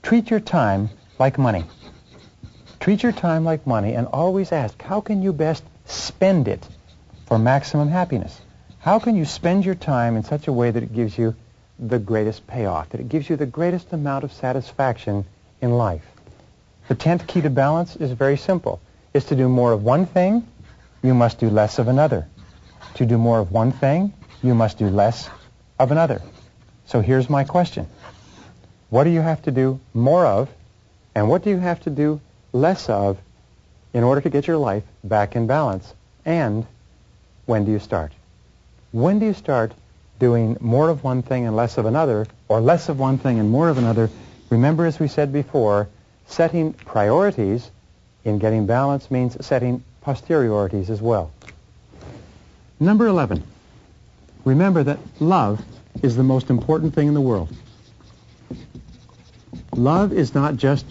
treat your time like money. Treat your time like money and always ask, how can you best spend it for maximum happiness? How can you spend your time in such a way that it gives you the greatest payoff, that it gives you the greatest amount of satisfaction in life? The 10th key to balance is very simple. It's to do more of one thing, you must do less of another. To do more of one thing, you must do less of another. So here's my question. What do you have to do more of, and what do you have to do less of in order to get your life back in balance? And when do you start? When do you start doing more of one thing and less of another, or less of one thing and more of another? Remember, as we said before, setting priorities in getting balance means setting posteriorities as well. Number 11. Remember that love is the most important thing in the world. Love is not just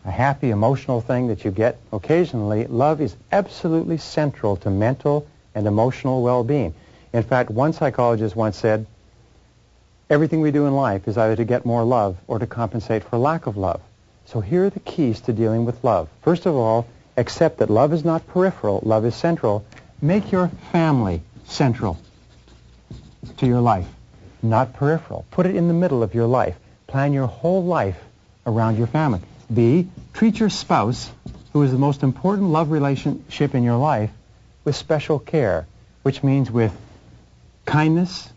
a happy, emotional thing that you get occasionally. Love is absolutely central to mental and emotional well-being. In fact, one psychologist once said, everything we do in life is either to get more love or to compensate for lack of love. So here are the keys to dealing with love. First of all, accept that love is not peripheral, love is central. Make your family central to your life, not peripheral. Put it in the middle of your life. Plan your whole life around your family. B, treat your spouse, who is the most important love relationship in your life, with special care, which means with kindness,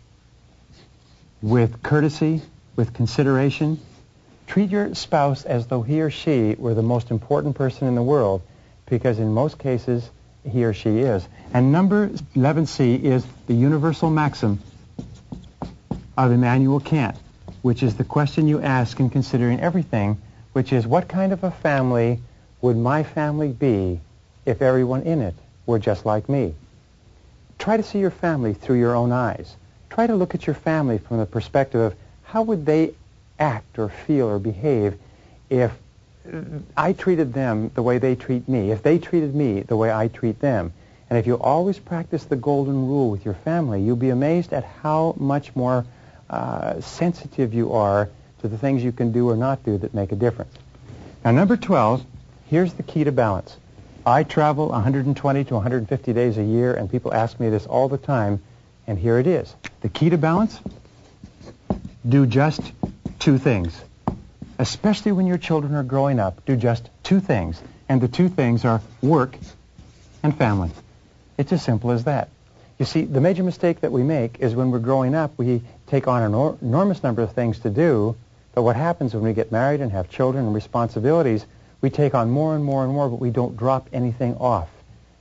with courtesy, with consideration. Treat your spouse as though he or she were the most important person in the world, because in most cases, he or she is. And number 11C is the universal maxim of Immanuel Kant, which is the question you ask in considering everything, which is, what kind of a family would my family be if everyone in it were just like me? Try to see your family through your own eyes. Try to look at your family from the perspective of how would they act or feel or behave if I treated them the way they treat me, if they treated me the way I treat them. And if you always practice the golden rule with your family, you'll be amazed at how much more sensitive you are to the things you can do or not do that make a difference. Now, number 12, here's the key to balance. I travel 120 to 150 days a year, and people ask me this all the time, and here it is. The key to balance? Do just two things. Especially when your children are growing up, do just two things. And the two things are work and family. It's as simple as that. You see, the major mistake that we make is when we're growing up, we take on an enormous number of things to do, but what happens when we get married and have children and responsibilities, we take on more and more and more, but we don't drop anything off.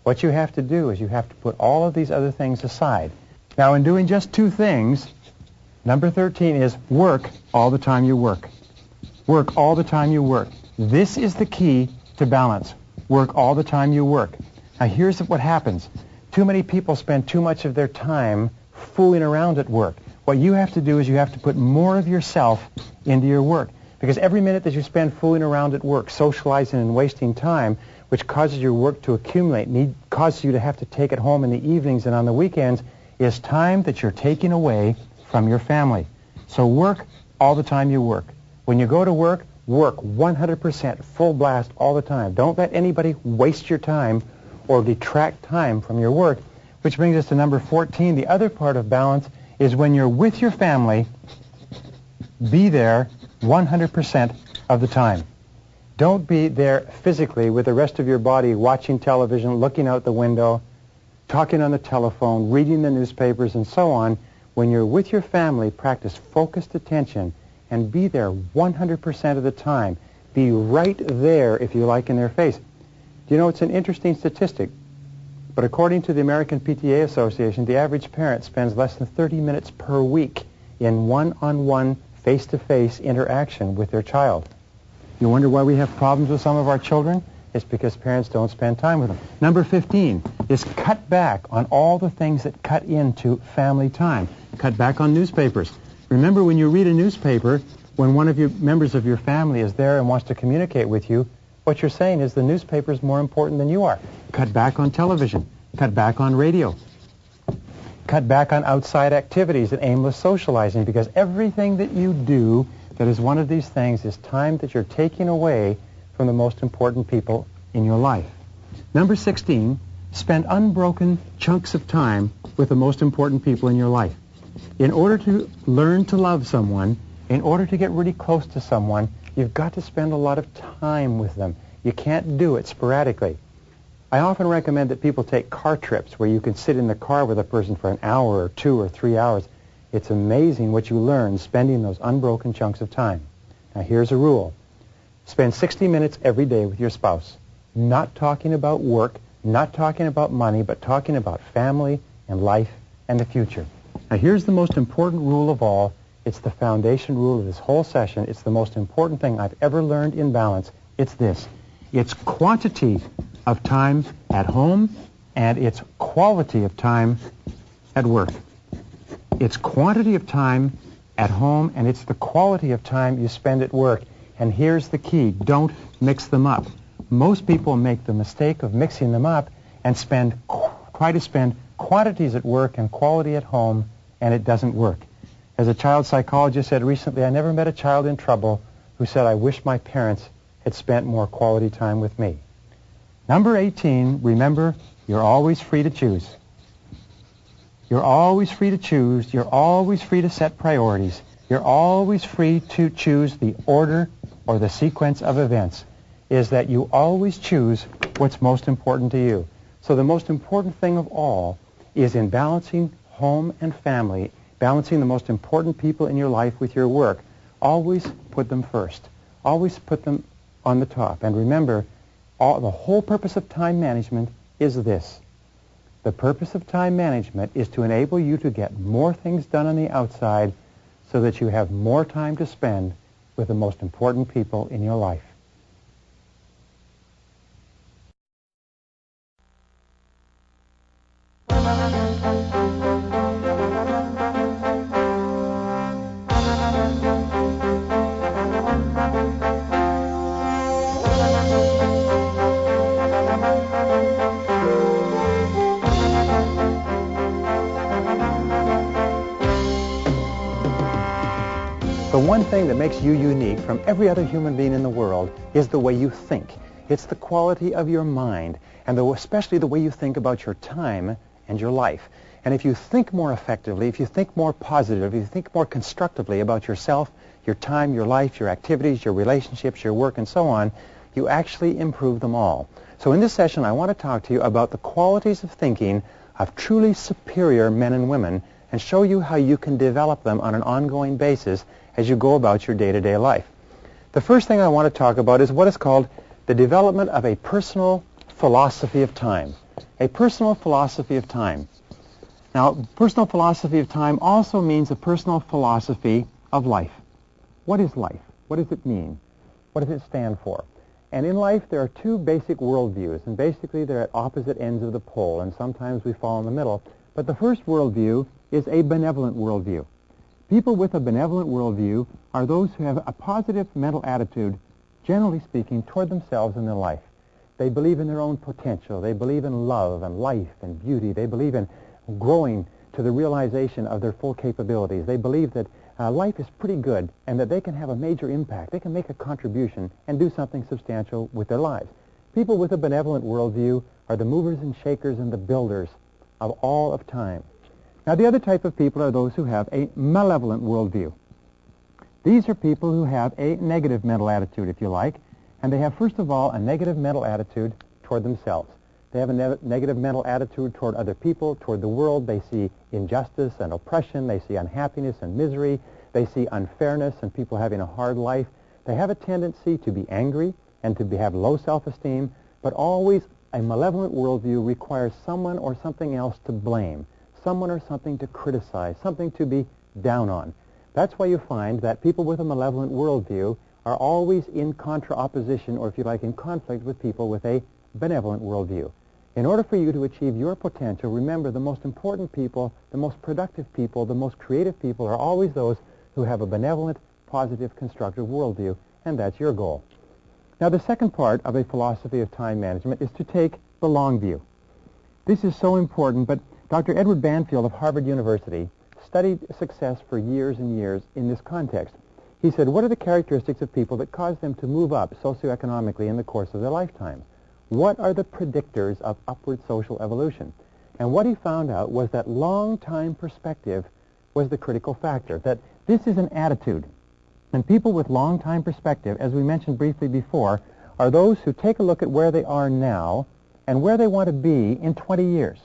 What you have to do is you have to put all of these other things aside. Now, in doing just two things, number 13 is work all the time you work. Work all the time you work. This is the key to balance. Work all the time you work. Now, here's what happens. Too many people spend too much of their time fooling around at work. What you have to do is you have to put more of yourself into your work. Because every minute that you spend fooling around at work, socializing and wasting time, which causes your work to accumulate, causes you to have to take it home in the evenings and on the weekends, is time that you're taking away from your family. So work all the time you work. When you go to work, work 100%, full blast all the time. Don't let anybody waste your time or detract time from your work, which brings us to number 14. The other part of balance is when you're with your family, be there 100% of the time. Don't be there physically with the rest of your body watching television, looking out the window, talking on the telephone, reading the newspapers, and so on. When you're with your family, practice focused attention and be there 100% of the time. Be right there, if you like, in their face. Do you know, it's an interesting statistic, but according to the American PTA Association, the average parent spends less than 30 minutes per week in one-on-one, face-to-face interaction with their child. You wonder why we have problems with some of our children? It's because parents don't spend time with them. Number 15 is cut back on all the things that cut into family time. Cut back on newspapers. Remember, when you read a newspaper, when one of your members of your family is there and wants to communicate with you, what you're saying is the newspaper is more important than you are. Cut back on television. Cut back on radio. Cut back on outside activities and aimless socializing, because everything that you do that is one of these things is time that you're taking away from the most important people in your life. Number 16, spend unbroken chunks of time with the most important people in your life. In order to learn to love someone, in order to get really close to someone, you've got to spend a lot of time with them. You can't do it sporadically. I often recommend that people take car trips where you can sit in the car with a person for an hour or 2 or 3 hours. It's amazing what you learn spending those unbroken chunks of time. Now here's a rule. Spend 60 minutes every day with your spouse. Not talking about work, not talking about money, but talking about family and life and the future. Now here's the most important rule of all. It's the foundation rule of this whole session. It's the most important thing I've ever learned in balance. It's this. It's quantity of time at home and it's quality of time at work. It's quantity of time at home and it's the quality of time you spend at work. And here's the key. Don't mix them up. Most people make the mistake of mixing them up and try to spend quantities at work and quality at home, and it doesn't work. As a child psychologist said recently, I never met a child in trouble who said, I wish my parents had spent more quality time with me. Number 18, remember, you're always free to choose. You're always free to choose. You're always free to set priorities. You're always free to choose the order or the sequence of events. Is that you always choose what's most important to you. So the most important thing of all is in balancing home and family, balancing the most important people in your life with your work. Always put them first. Always put them on the top. And remember, the whole purpose of time management is this. The purpose of time management is to enable you to get more things done on the outside so that you have more time to spend with the most important people in your life. The one thing that makes you unique from every other human being in the world is the way you think. It's the quality of your mind, and especially the way you think about your time and your life. And if you think more effectively, if you think more positively, if you think more constructively about yourself, your time, your life, your activities, your relationships, your work, and so on, you actually improve them all. So in this session, I want to talk to you about the qualities of thinking of truly superior men and women and show you how you can develop them on an ongoing basis as you go about your day-to-day life. The first thing I want to talk about is what is called the development of a personal philosophy of time. A personal philosophy of time. Now, personal philosophy of time also means a personal philosophy of life. What is life? What does it mean? What does it stand for? And in life, there are two basic worldviews, and basically they're at opposite ends of the pole, and sometimes we fall in the middle. But the first worldview is a benevolent worldview. People with a benevolent worldview are those who have a positive mental attitude, generally speaking, toward themselves and their life. They believe in their own potential. They believe in love and life and beauty. They believe in growing to the realization of their full capabilities. They believe that life is pretty good and that they can have a major impact. They can make a contribution and do something substantial with their lives. People with a benevolent worldview are the movers and shakers and the builders of all of time. Now, the other type of people are those who have a malevolent worldview. These are people who have a negative mental attitude, if you like, and they have, first of all, a negative mental attitude toward themselves. They have a negative mental attitude toward other people, toward the world. They see injustice and oppression. They see unhappiness and misery. They see unfairness and people having a hard life. They have a tendency to be angry and to have low self-esteem, but always a malevolent worldview requires someone or something else to blame, someone or something to criticize, something to be down on. That's why you find that people with a malevolent worldview are always in contra-opposition, or if you like, in conflict with people with a benevolent worldview. In order for you to achieve your potential, remember the most important people, the most productive people, the most creative people are always those who have a benevolent, positive, constructive worldview, and that's your goal. Now, the second part of a philosophy of time management is to take the long view. This is so important, but Dr. Edward Banfield of Harvard University studied success for years and years in this context. He said, what are the characteristics of people that cause them to move up socioeconomically in the course of their lifetime? What are the predictors of upward social evolution? And what he found out was that long-time perspective was the critical factor, that this is an attitude. And people with long-time perspective, as we mentioned briefly before, are those who take a look at where they are now and where they want to be in 20 years.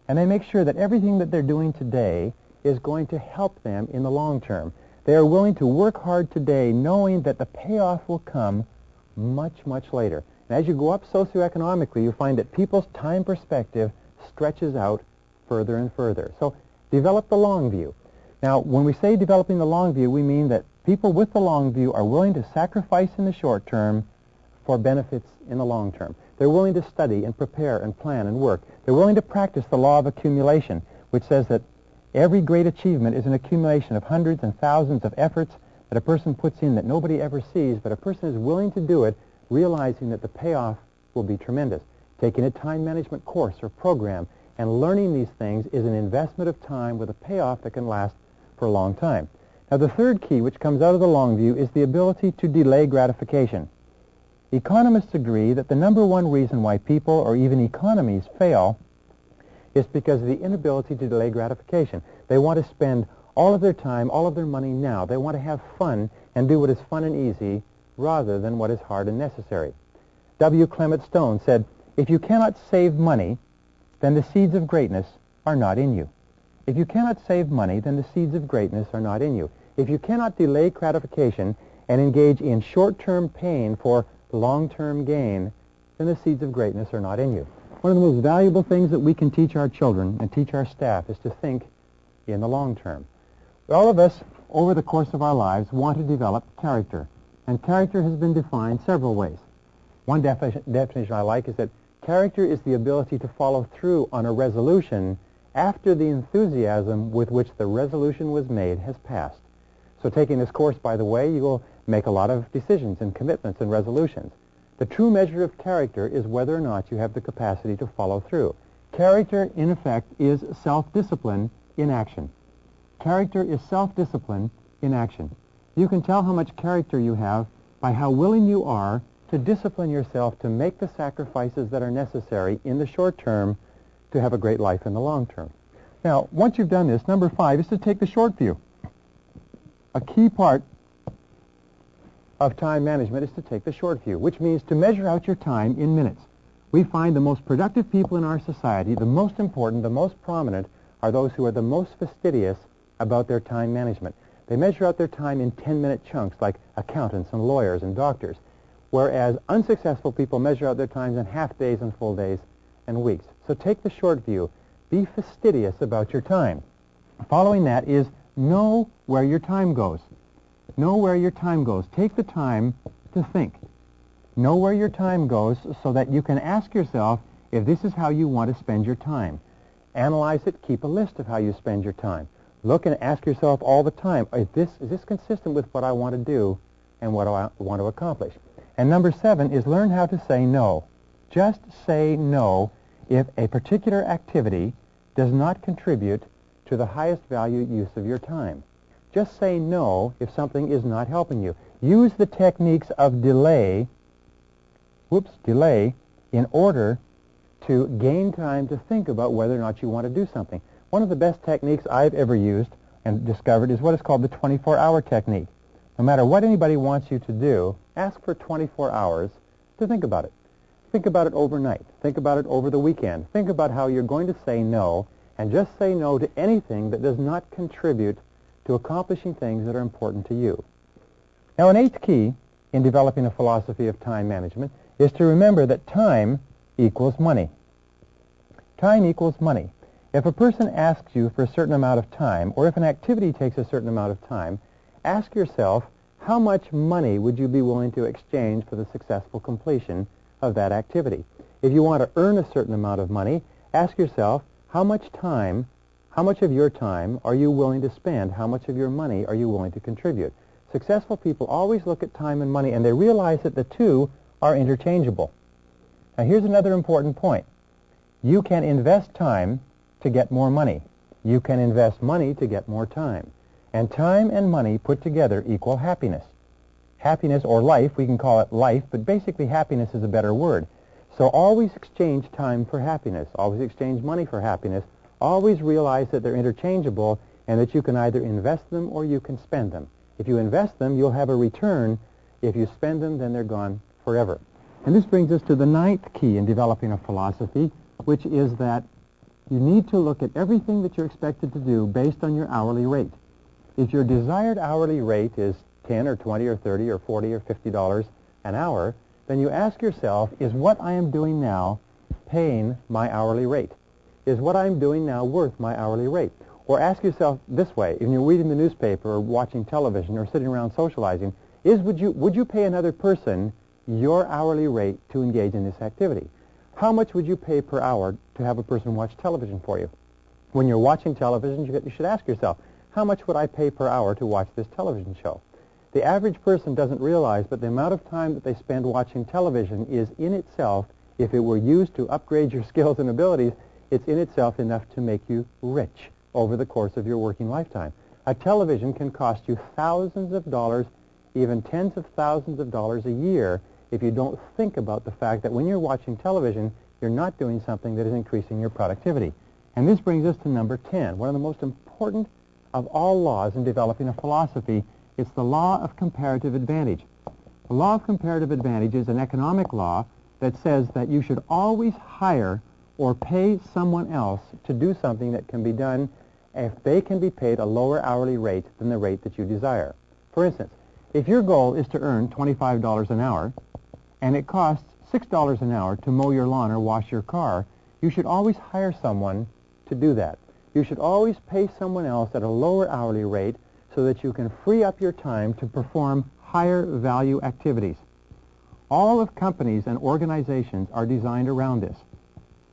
And they make sure that everything that they're doing today is going to help them in the long term. They are willing to work hard today knowing that the payoff will come much, much later. And as you go up socioeconomically, you find that people's time perspective stretches out further and further. So develop the long view. Now, when we say developing the long view, we mean that people with the long view are willing to sacrifice in the short term for benefits in the long term. They're willing to study and prepare and plan and work. They're willing to practice the law of accumulation, which says that every great achievement is an accumulation of hundreds and thousands of efforts that a person puts in that nobody ever sees, but a person is willing to do it, realizing that the payoff will be tremendous. Taking a time management course or program and learning these things is an investment of time with a payoff that can last for a long time. Now, the third key, which comes out of the long view, is the ability to delay gratification. Economists agree that the number one reason why people or even economies fail is because of the inability to delay gratification. They want to spend all of their time, all of their money now. They want to have fun and do what is fun and easy rather than what is hard and necessary. W. Clement Stone said, if you cannot save money, then the seeds of greatness are not in you. If you cannot save money, then the seeds of greatness are not in you. If you cannot delay gratification and engage in short-term pain for long-term gain, then the seeds of greatness are not in you. One of the most valuable things that we can teach our children and teach our staff is to think in the long term. All of us, over the course of our lives, want to develop character, and character has been defined several ways. One definition I like is that character is the ability to follow through on a resolution after the enthusiasm with which the resolution was made has passed. So taking this course, by the way, you will make a lot of decisions and commitments and resolutions. The true measure of character is whether or not you have the capacity to follow through. Character, in effect, is self-discipline in action. Character is self-discipline in action. You can tell how much character you have by how willing you are to discipline yourself to make the sacrifices that are necessary in the short term to have a great life in the long term. Now, once you've done this, number 5 is to take the short view. A key part of time management is to take the short view, which means to measure out your time in minutes. We find the most productive people in our society, the most important, the most prominent, are those who are the most fastidious about their time management. They measure out their time in 10-minute chunks, like accountants and lawyers and doctors, whereas unsuccessful people measure out their times in half days and full days and weeks. So take the short view. Be fastidious about your time. Following that is know where your time goes. Know where your time goes. Take the time to think. Know where your time goes so that you can ask yourself if this is how you want to spend your time. Analyze it. Keep a list of how you spend your time. Look and ask yourself all the time, is this consistent with what I want to do and what I want to accomplish? And number 7 is learn how to say no. Just say no if a particular activity does not contribute to the highest value use of your time. Just say no if something is not helping you. Use the techniques of delay in order to gain time to think about whether or not you want to do something. One of the best techniques I've ever used and discovered is what is called the 24-hour technique. No matter what anybody wants you to do, ask for 24 hours to think about it. Think about it overnight. Think about it over the weekend. Think about how you're going to say no, and just say no to anything that does not contribute to accomplishing things that are important to you. Now, an 8th key in developing a philosophy of time management is to remember that time equals money. Time equals money. If a person asks you for a certain amount of time, or if an activity takes a certain amount of time, ask yourself, how much money would you be willing to exchange for the successful completion of that activity? If you want to earn a certain amount of money, ask yourself, how much of your time are you willing to spend? How much of your money are you willing to contribute? Successful people always look at time and money, and they realize that the two are interchangeable. Now, here's another important point. You can invest time to get more money. You can invest money to get more time. And time and money put together equal happiness. Happiness, or life, we can call it life, but basically happiness is a better word. So always exchange time for happiness. Always exchange money for happiness. Always realize that they're interchangeable and that you can either invest them or you can spend them. If you invest them, you'll have a return. If you spend them, then they're gone forever. And this brings us to the ninth key in developing a philosophy, which is that you need to look at everything that you're expected to do based on your hourly rate. If your desired hourly rate is 10 or 20 or 30 or 40 or $50 an hour, then you ask yourself, is what I am doing now paying my hourly rate? Is what I'm doing now worth my hourly rate? Or ask yourself this way, when you're reading the newspaper or watching television or sitting around socializing, would you pay another person your hourly rate to engage in this activity? How much would you pay per hour to have a person watch television for you? When you're watching television, you should ask yourself, how much would I pay per hour to watch this television show? The average person doesn't realize, but the amount of time that they spend watching television is in itself, if it were used to upgrade your skills and abilities, it's in itself enough to make you rich over the course of your working lifetime. A television can cost you thousands of dollars, even tens of thousands of dollars a year, if you don't think about the fact that when you're watching television, you're not doing something that is increasing your productivity. And this brings us to number 10, one of the most important of all laws in developing a philosophy. It's the law of comparative advantage. The law of comparative advantage is an economic law that says that you should always hire or pay someone else to do something that can be done if they can be paid a lower hourly rate than the rate that you desire. For instance, if your goal is to earn $25 an hour and it costs $6 an hour to mow your lawn or wash your car, you should always hire someone to do that. You should always pay someone else at a lower hourly rate so that you can free up your time to perform higher value activities. All of companies and organizations are designed around this.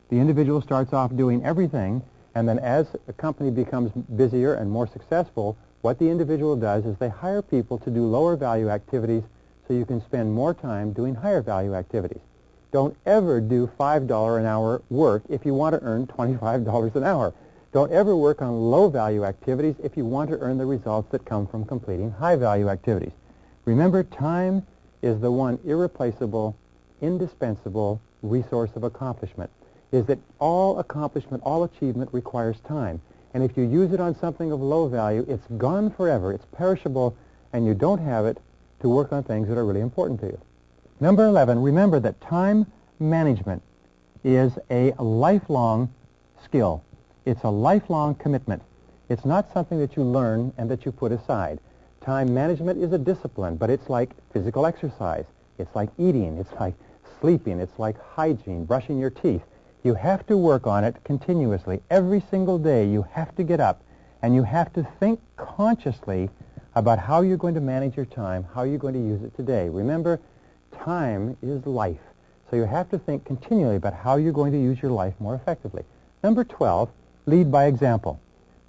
The individual starts off doing everything, and then as a company becomes busier and more successful, what the individual does is they hire people to do lower value activities so you can spend more time doing higher value activities. Don't ever do $5 an hour work if you want to earn $25 an hour. Don't ever work on low-value activities if you want to earn the results that come from completing high-value activities. Remember, time is the one irreplaceable, indispensable resource of accomplishment. Is that all accomplishment, all achievement requires time. And if you use it on something of low value, it's gone forever, it's perishable, and you don't have it to work on things that are really important to you. Number 11, remember that time management is a lifelong skill. It's a lifelong commitment. It's not something that you learn and that you put aside. Time management is a discipline, but it's like physical exercise. It's like eating. It's like sleeping. It's like hygiene, brushing your teeth. You have to work on it continuously. Every single day you have to get up and you have to think consciously about how you're going to manage your time, how you're going to use it today. Remember, time is life. So you have to think continually about how you're going to use your life more effectively. Number 12, lead by example.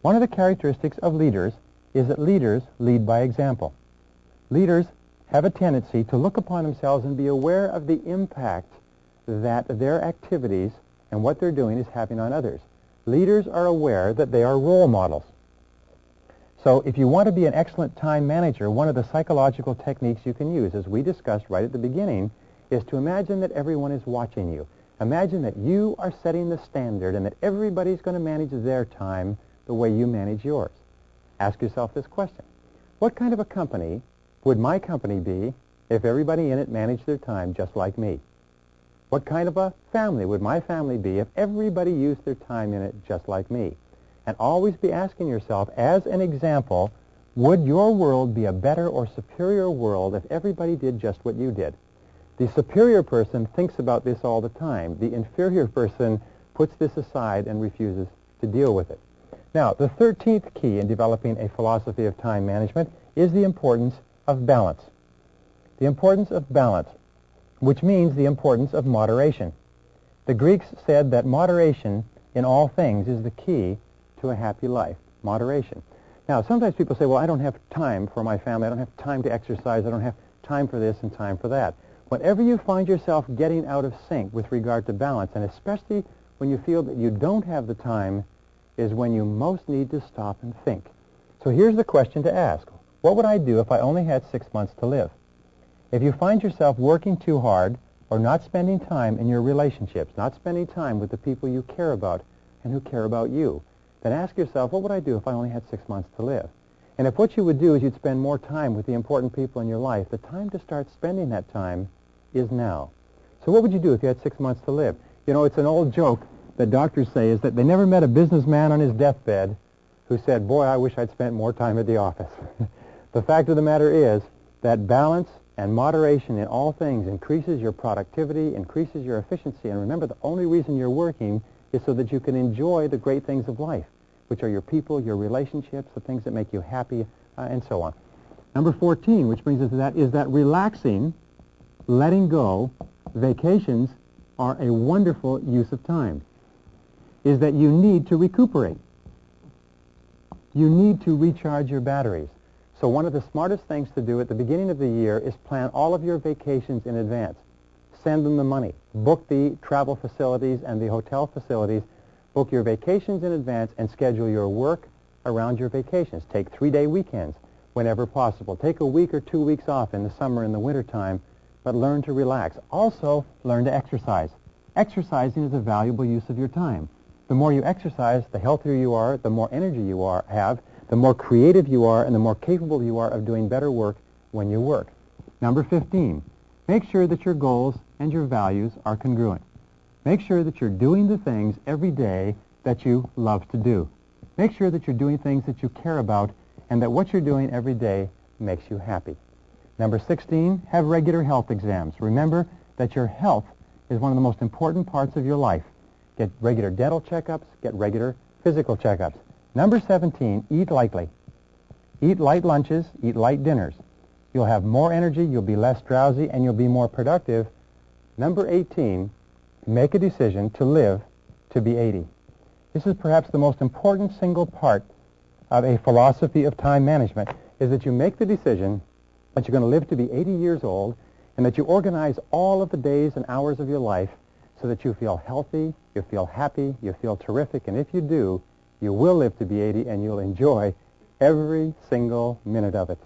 One of the characteristics of leaders is that leaders lead by example. Leaders have a tendency to look upon themselves and be aware of the impact that their activities and what they're doing is having on others. Leaders are aware that they are role models. So if you want to be an excellent time manager, one of the psychological techniques you can use, as we discussed right at the beginning, is to imagine that everyone is watching you. Imagine that you are setting the standard and that everybody's going to manage their time the way you manage yours. Ask yourself this question. What kind of a company would my company be if everybody in it managed their time just like me? What kind of a family would my family be if everybody used their time in it just like me? And always be asking yourself, as an example, would your world be a better or superior world if everybody did just what you did? The superior person thinks about this all the time. The inferior person puts this aside and refuses to deal with it. Now, the 13th key in developing a philosophy of time management is the importance of balance. The importance of balance, which means the importance of moderation. The Greeks said that moderation in all things is the key to a happy life. Moderation. Now, sometimes people say, well, I don't have time for my family. I don't have time to exercise. I don't have time for this and time for that. Whenever you find yourself getting out of sync with regard to balance, and especially when you feel that you don't have the time, is when you most need to stop and think. So here's the question to ask. What would I do if I only had 6 months to live? If you find yourself working too hard or not spending time in your relationships, not spending time with the people you care about and who care about you, then ask yourself, what would I do if I only had 6 months to live? And if what you would do is you'd spend more time with the important people in your life, the time to start spending that time is now. So what would you do if you had 6 months to live? You know, it's an old joke that doctors say is that they never met a businessman on his deathbed who said, boy, I wish I'd spent more time at the office. The fact of the matter is that balance and moderation in all things increases your productivity, increases your efficiency. And remember, the only reason you're working is so that you can enjoy the great things of life, which are your people, your relationships, the things that make you happy, and so on. Number 14, which brings us to that, is that relaxing, letting go, vacations are a wonderful use of time, is that you need to recuperate. You need to recharge your batteries. So one of the smartest things to do at the beginning of the year is plan all of your vacations in advance. Send them the money. Book the travel facilities and the hotel facilities. Book your vacations in advance and schedule your work around your vacations. Take 3-day weekends whenever possible. Take a week or 2 weeks off in the summer and the winter time, but learn to relax. Also, learn to exercise. Exercising is a valuable use of your time. The more you exercise, the healthier you are, the more energy you have, the more creative you are, and the more capable you are of doing better work when you work. Number 15, make sure that your goals and your values are congruent. Make sure that you're doing the things every day that you love to do. Make sure that you're doing things that you care about and that what you're doing every day makes you happy. Number 16, have regular health exams. Remember that your health is one of the most important parts of your life. Get regular dental checkups, get regular physical checkups. Number 17, eat lightly. Eat light lunches, eat light dinners. You'll have more energy, you'll be less drowsy, and you'll be more productive. Number 18, make a decision to live to be 80. This is perhaps the most important single part of a philosophy of time management, is that you make the decision that you're going to live to be 80 years old and that you organize all of the days and hours of your life so that you feel healthy, you feel happy, you feel terrific, and if you do, you will live to be 80 and you'll enjoy every single minute of it.